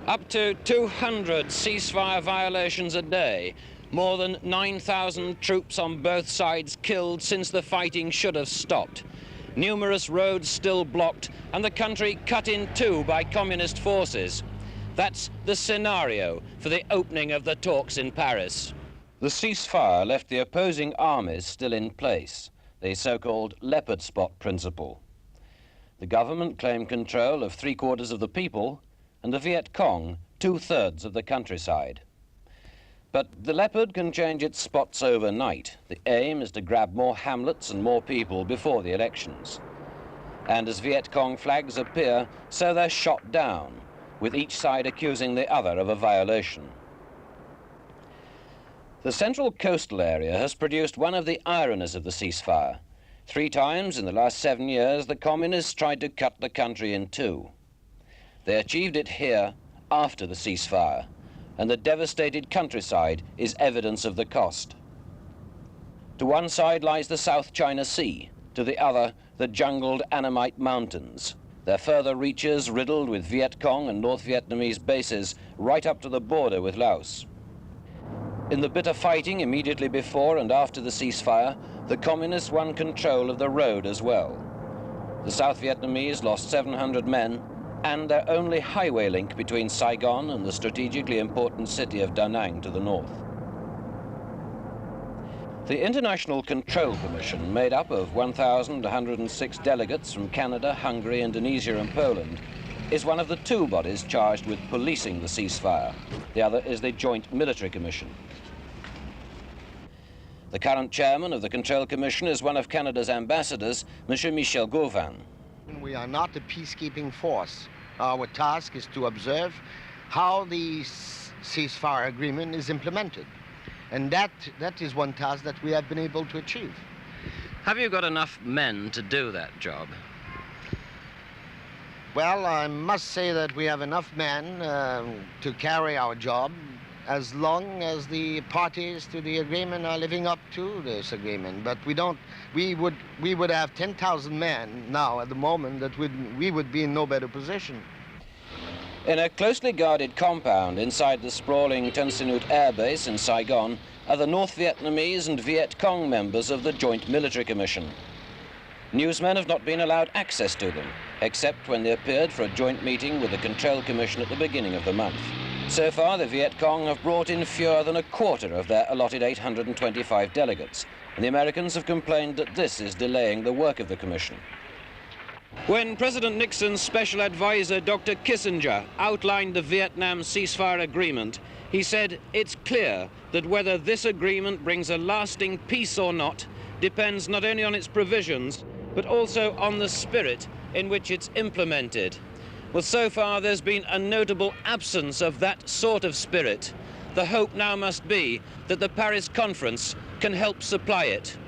Up to 200 ceasefire violations a day. More than 9,000 troops on both sides killed since the fighting should have stopped. Numerous roads still blocked and the country cut in two by communist forces. That's the scenario for the opening of the talks in Paris. The ceasefire left the opposing armies still in place, the so-called leopard spot principle. The government claimed control of 3/4 of the people and the Viet Cong 2/3 of the countryside. But the leopard can change its spots overnight. The aim is to grab more hamlets and more people before the elections. And as Viet Cong flags appear, so they're shot down, with each side accusing the other of a violation. The central coastal area has produced one of the ironies of the ceasefire. 3 times in the last 7 years, the communists tried to cut the country in two. They achieved it here after the ceasefire, and the devastated countryside is evidence of the cost. To one side lies the South China Sea, to the other the jungled Annamite Mountains, their further reaches riddled with Viet Cong and North Vietnamese bases right up to the border with Laos. In the bitter fighting immediately before and after the ceasefire, the communists won control of the road as well. The South Vietnamese lost 700 men, and their only highway link between Saigon and the strategically important city of Da Nang to the north. The International Control Commission, made up of 1,106 delegates from Canada, Hungary, Indonesia and Poland, is one of the 2 bodies charged with policing the ceasefire. The other is the Joint Military Commission. The current chairman of the Control Commission is one of Canada's ambassadors, Monsieur Michel Gauvin. We are not a peacekeeping force. Our task is to observe how the ceasefire agreement is implemented. And that is one task that we have been able to achieve. Have you got enough men to do that job? Well, I must say that we have enough men to carry our job as long as the parties to the agreement are living up to this agreement. But we would have 10,000 men now at the moment that we would be in no better position. In a closely guarded compound inside the sprawling Tan Son Nhut Air Base in Saigon are the North Vietnamese and Viet Cong members of the Joint Military Commission. Newsmen have not been allowed access to them, except when they appeared for a joint meeting with the Control Commission at the beginning of the month. So far, the Viet Cong have brought in fewer than 1/4 of their allotted 825 delegates, and the Americans have complained that this is delaying the work of the Commission. When President Nixon's special advisor, Dr. Kissinger, outlined the Vietnam ceasefire agreement, he said it's clear that whether this agreement brings a lasting peace or not depends not only on its provisions, but also on the spirit in which it's implemented. Well, so far there's been a notable absence of that sort of spirit. The hope now must be that the Paris conference can help supply it.